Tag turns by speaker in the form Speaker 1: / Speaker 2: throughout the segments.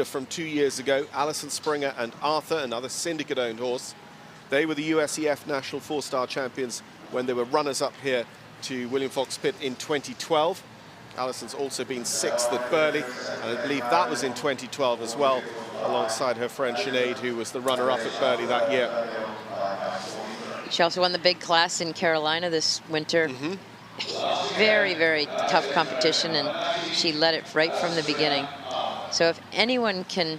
Speaker 1: From 2 years ago, Allison Springer and Arthur, another syndicate-owned horse. They were the USEF National Four-Star Champions when they were runners-up here to William Fox Pitt in 2012. Allison's also been 6th at Burghley, and I believe that was in 2012 as well, alongside her friend Sinead, who was the runner-up at Burghley that year.
Speaker 2: She also won the big class in Carolina this winter. Very, very tough competition, and she led it right from the beginning. So if anyone can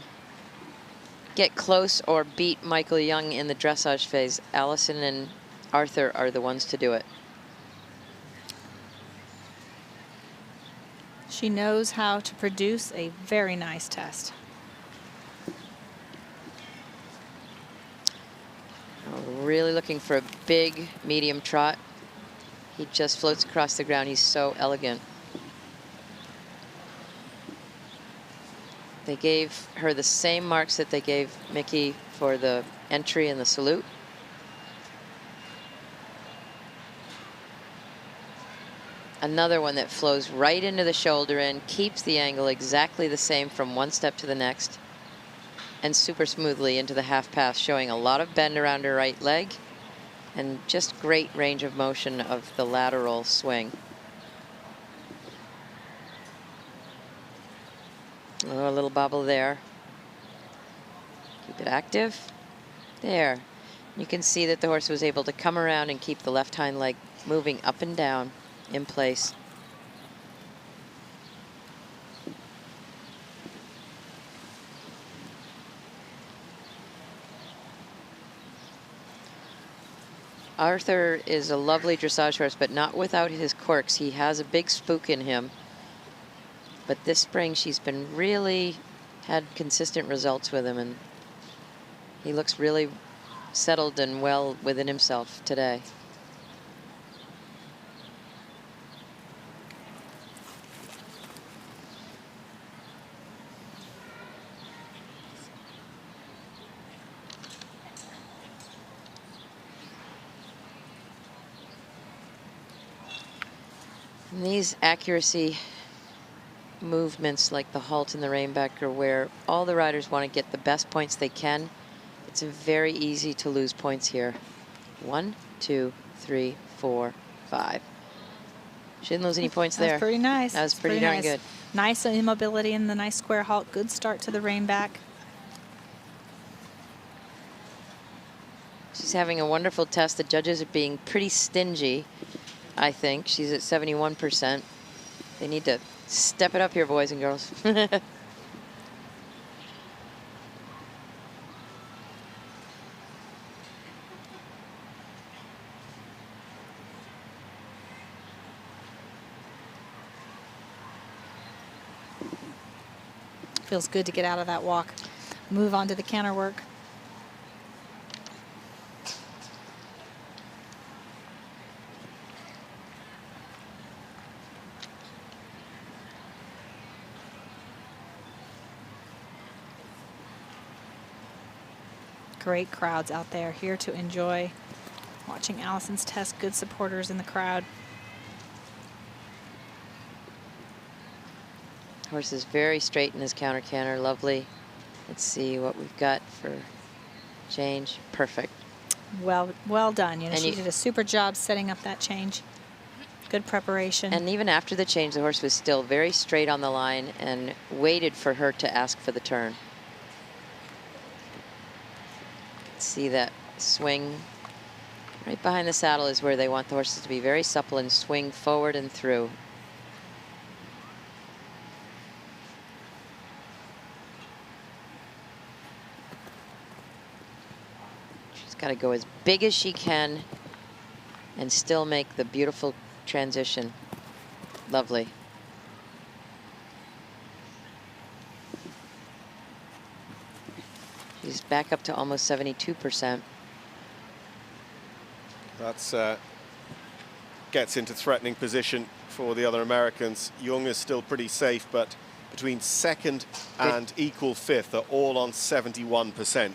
Speaker 2: get close or beat Michael Young in the dressage phase, Allison and Arthur are the ones to do it.
Speaker 3: She knows how to produce a very nice test.
Speaker 2: Really looking for a big medium trot. He just floats across the ground. He's so elegant. They gave her the same marks that they gave Mickey for the entry and the salute. Another one that flows right into the shoulder and keeps the angle exactly the same from one step to the next, and super smoothly into the half pass, showing a lot of bend around her right leg and just great range of motion of the lateral swing. Oh, a little bobble there. Keep it active. There. You can see that the horse was able to come around and keep the left hind leg moving up and down in place. Arthur is a lovely dressage horse, but not without his quirks. He has a big spook in him. But this spring, she's been really had consistent results with him, and he looks really settled and well within himself today. And these accuracy movements like the halt and the reinback are where all the riders want to get the best points they can. It's very easy to lose points here. 1, 2, 3, 4, 5. She didn't lose any points there.
Speaker 3: That's pretty nice.
Speaker 2: That was pretty darn good.
Speaker 3: Nice immobility in the nice square halt. Good start to the reinback.
Speaker 2: She's having a wonderful test. The judges are being pretty stingy, I think. She's at 71%. They need to step it up here, boys and girls.
Speaker 3: Feels good to get out of that walk. Move on to the counter work. Great crowds out there here to enjoy watching Allison's test. Good supporters in the crowd.
Speaker 2: Horse is very straight in his counter canter. Lovely. Let's see what we've got for change. Perfect.
Speaker 3: Well done. You know, she did a super job setting up that change. Good preparation.
Speaker 2: And even after the change, the horse was still very straight on the line and waited for her to ask for the turn. See that swing right behind the saddle is where they want the horses to be very supple and swing forward and through. She's got to go as big as she can and still make the beautiful transition. Lovely. She's back up to almost 72%.
Speaker 1: That's gets into threatening position for the other Americans. Young is still pretty safe, but between second and equal fifth are all on 71%.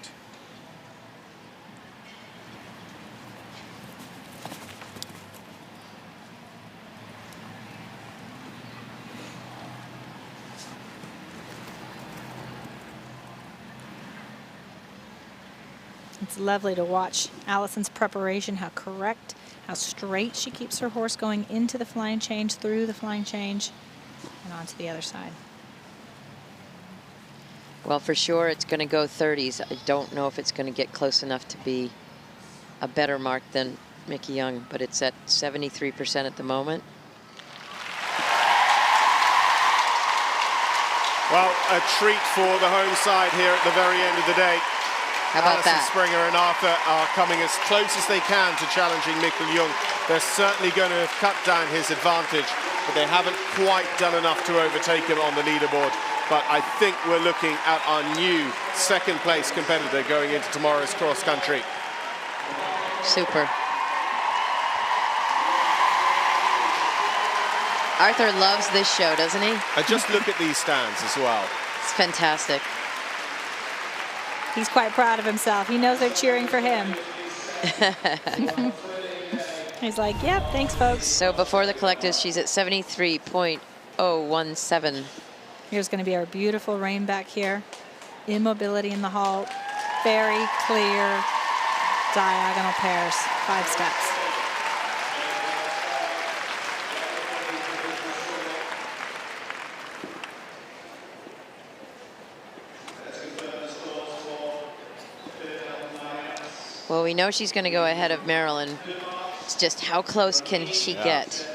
Speaker 3: It's lovely to watch Allison's preparation, how correct, how straight she keeps her horse going into the flying change, through the flying change, and onto the other side.
Speaker 2: Well, for sure, it's going to go 30s. I don't know if it's going to get close enough to be a better mark than Mickey Young, but it's at 73% at the moment.
Speaker 1: Well, a treat for the home side here at the very end of the day.
Speaker 2: How about
Speaker 1: Allison
Speaker 2: that?
Speaker 1: Springer and Arthur are coming as close as they can to challenging Mickey Young. They're certainly going to have cut down his advantage, but they haven't quite done enough to overtake him on the leaderboard. But I think we're looking at our new second-place competitor going into tomorrow's cross-country.
Speaker 2: Super. Arthur loves this show, doesn't he?
Speaker 1: Just look at these stands as well.
Speaker 2: It's fantastic.
Speaker 3: He's quite proud of himself. He knows they're cheering for him. He's like, yep, thanks, folks.
Speaker 2: So before the collectives, she's at 73.017.
Speaker 3: Here's going to be our beautiful rein back here. Immobility in the halt. Very clear diagonal pairs. 5 steps.
Speaker 2: Well, we know she's going to go ahead of Marilyn. It's just how close can she get?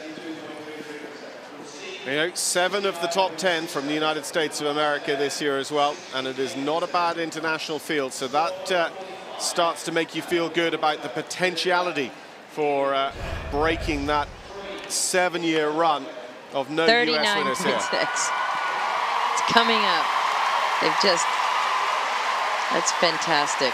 Speaker 1: You know, 7 of the top 10 from the United States of America this year as well, and it is not a bad international field, so that starts to make you feel good about the potentiality for breaking that 7-year run of no US winners here.
Speaker 2: 39.6. It's coming up. They've just, that's fantastic.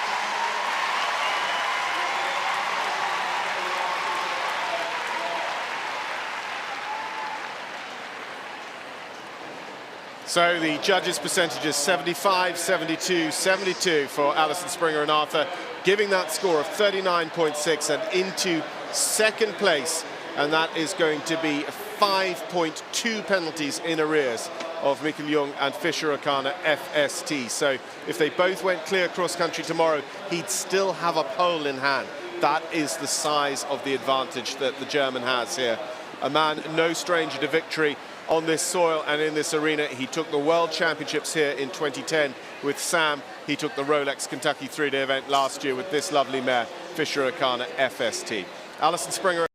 Speaker 1: So the judges' percentages 75, 72, 72 for Allison Springer and Arthur, giving that score of 39.6 and into second place. And that is going to be 5.2 penalties in arrears of Mickey Young and Fisher O'Connor FST. So if they both went clear cross-country tomorrow, he'd still have a pole in hand. That is the size of the advantage that the German has here. A man no stranger to victory on this soil and in this arena. He took the World Championships here in 2010 with Sam. He took the Rolex Kentucky 3-day event last year with this lovely mare, Fisher O'Connor FST. Allison Springer